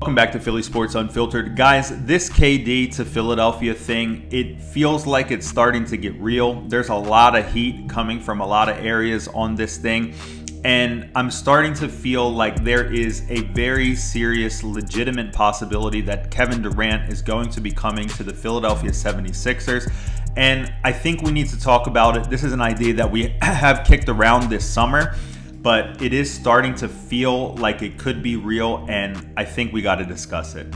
Welcome back to Philly Sports Unfiltered. Guys, this KD to Philadelphia thing, it feels like it's starting to get real. There's a lot of heat coming from a lot of areas on this thing. And I'm starting to feel like there is a very serious, legitimate possibility that Kevin Durant is going to be coming to the Philadelphia 76ers. And I think we need to talk about it. This is an idea that we have kicked around this summer, but it is starting to feel like it could be real, and I think we got to discuss it.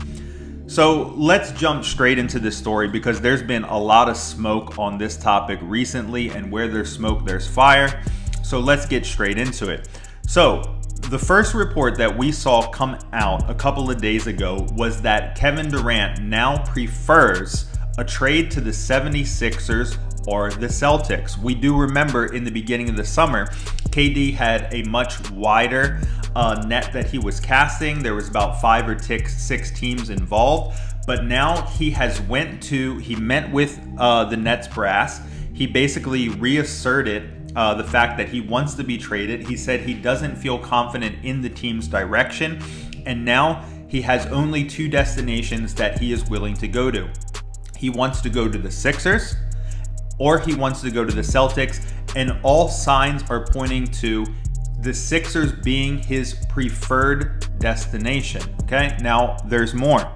So let's jump straight into this story because there's been a lot of smoke on this topic recently, and where there's smoke, there's fire. So let's get straight into it. So the first report that we saw come out a couple of days ago was that Kevin Durant now prefers a trade to the 76ers or the Celtics. We do remember in the beginning of the summer, KD had a much wider net that he was casting. There was about 5 or 6 teams involved, but now he met with the Nets brass. He basically reasserted the fact that he wants to be traded. He said he doesn't feel confident in the team's direction, and now he has only 2 destinations that he is willing to go to. He wants to go to the Sixers, or he wants to go to the Celtics, and all signs are pointing to the Sixers being his preferred destination. Okay, now there's more.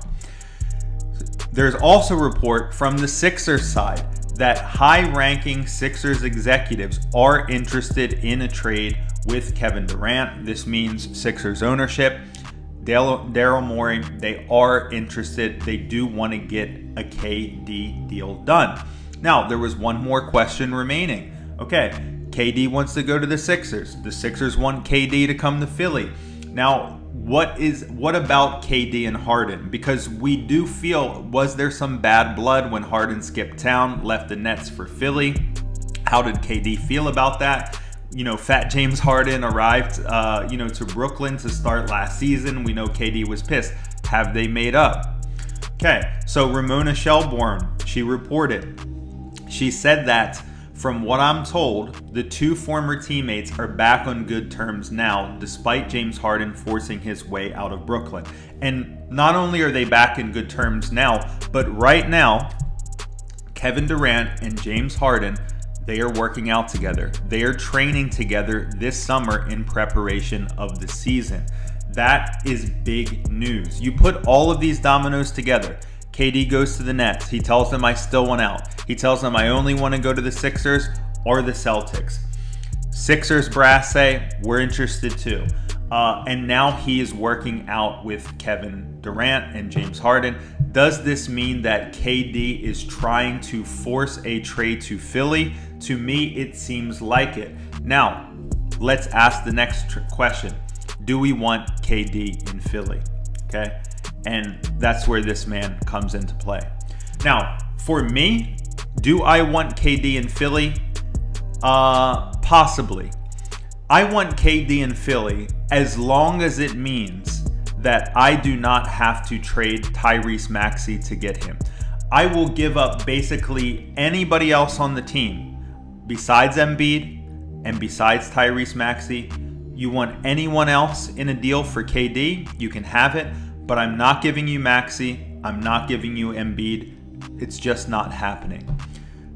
There's also a report from the Sixers side that high-ranking Sixers executives are interested in a trade with Kevin Durant. This means Sixers ownership, Daryl Morey, they are interested. They do want to get a KD deal done. Now, there was one more question remaining. Okay, KD wants to go to the Sixers. The Sixers want KD to come to Philly. Now, what about KD and Harden? Because we do feel, was there some bad blood when Harden skipped town, left the Nets for Philly? How did KD feel about that? Fat James Harden arrived, to Brooklyn to start last season. We know KD was pissed. Have they made up? Okay, so Ramona Shelburne, she reported. She said that, from what I'm told, the 2 former teammates are back on good terms now, despite James Harden forcing his way out of Brooklyn. And not only are they back in good terms now, but right now, Kevin Durant and James Harden, they are working out together. They are training together this summer in preparation of the season. That is big news. You put all of these dominoes together. KD goes to the Nets. He tells them, I still want out. He tells them, I only want to go to the Sixers or the Celtics. Sixers brass say, we're interested too. And now he is working out with Kevin Durant and James Harden. Does this mean that KD is trying to force a trade to Philly? To me, it seems like it. Now, let's ask the next question. Do we want KD in Philly? Okay. And that's where this man comes into play. Now, for me, do I want KD in Philly? Possibly. I want KD in Philly as long as it means that I do not have to trade Tyrese Maxey to get him. I will give up basically anybody else on the team besides Embiid and besides Tyrese Maxey. You want anyone else in a deal for KD, you can have it. But I'm not giving you Maxey. I'm not giving you Embiid. It's just not happening.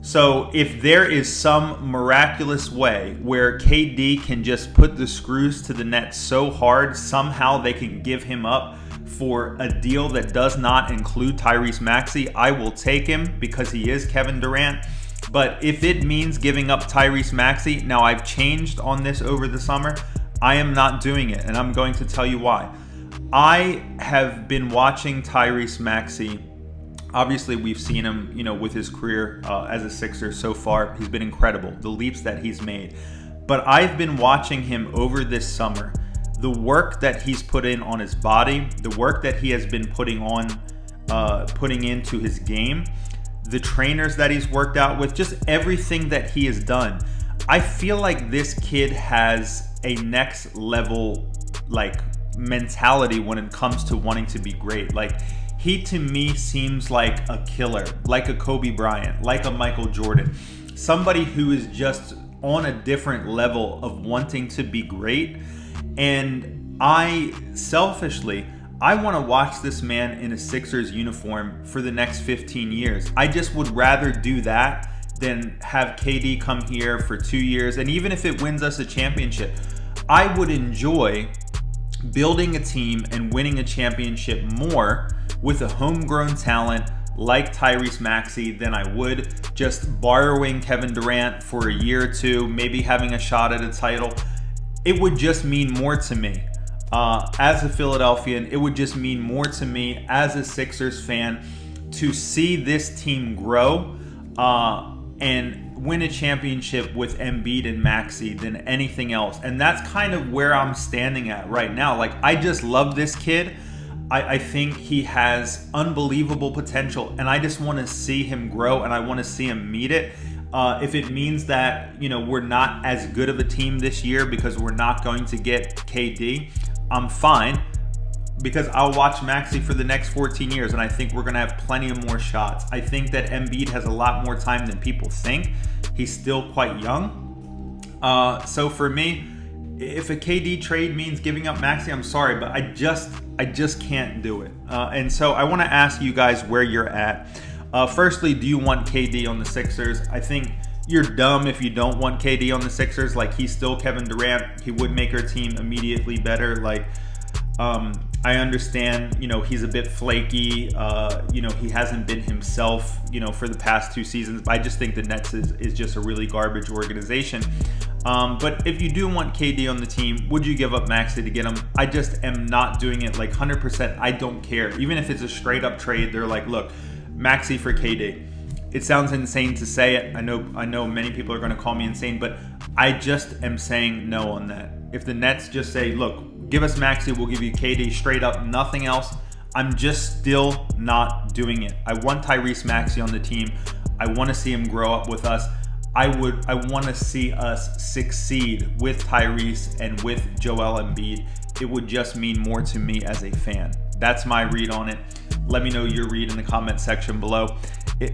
So if there is some miraculous way where KD can just put the screws to the Nets so hard, somehow they can give him up for a deal that does not include Tyrese Maxey, I will take him because he is Kevin Durant. But if it means giving up Tyrese Maxey, now I've changed on this over the summer. I am not doing it, and I'm going to tell you why. I have been watching Tyrese Maxey. Obviously, we've seen him, with his career as a Sixer so far. He's been incredible, the leaps that he's made. But I've been watching him over this summer. The work that he's put in on his body, the work that he has been putting into his game, the trainers that he's worked out with, just everything that he has done. I feel like this kid has a next level, mentality when it comes to wanting to be great. He to me seems like a killer, like a Kobe Bryant, like a Michael Jordan, somebody who is just on a different level of wanting to be great. And I selfishly, I want to watch this man in a Sixers uniform for the next 15 years. I just would rather do that than have KD come here for 2 years. And even if it wins us a championship, I would enjoy building a team and winning a championship more with a homegrown talent like Tyrese Maxey than I would just borrowing Kevin Durant for a year or two, maybe having a shot at a title. It would just mean more to me. As a Philadelphian, it would just mean more to me as a Sixers fan to see this team grow and win a championship with Embiid and Maxey than anything else. And that's kind of where I'm standing at right now. Like, I just love this kid. I think he has unbelievable potential, and I just want to see him grow, and I want to see him meet it. If it means that, we're not as good of a team this year because we're not going to get KD, I'm fine, because I'll watch Maxey for the next 14 years, and I think we're going to have plenty of more shots. I think that Embiid has a lot more time than people think. He's still quite young. So for me, if a KD trade means giving up Maxey, I'm sorry, but I just can't do it. And so I want to ask you guys where you're at. Firstly, do you want KD on the Sixers? I think you're dumb if you don't want KD on the Sixers. Like, he's still Kevin Durant. He would make our team immediately better. Like, I understand, he's a bit flaky. He hasn't been himself, for the past 2 seasons. But I just think the Nets is just a really garbage organization. But if you do want KD on the team, would you give up Maxey to get him? I just am not doing it. Like, 100%, I don't care. Even if it's a straight up trade, they're like, look, Maxey for KD. It sounds insane to say it. I know many people are going to call me insane, but I just am saying no on that. If the Nets just say, look, give us Maxey, we'll give you KD straight up, nothing else, I'm just still not doing it. I want Tyrese Maxey on the team. I want to see him grow up with us. I want to see us succeed with Tyrese and with Joel Embiid. It would just mean more to me as a fan. That's my read on it. Let me know your read in the comment section below.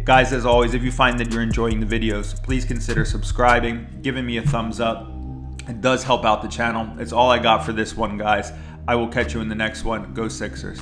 Guys, as always, if you find that you're enjoying the videos, please consider subscribing, giving me a thumbs up. It does help out the channel. It's all I got for this one, guys. I will catch you in the next one. Go Sixers.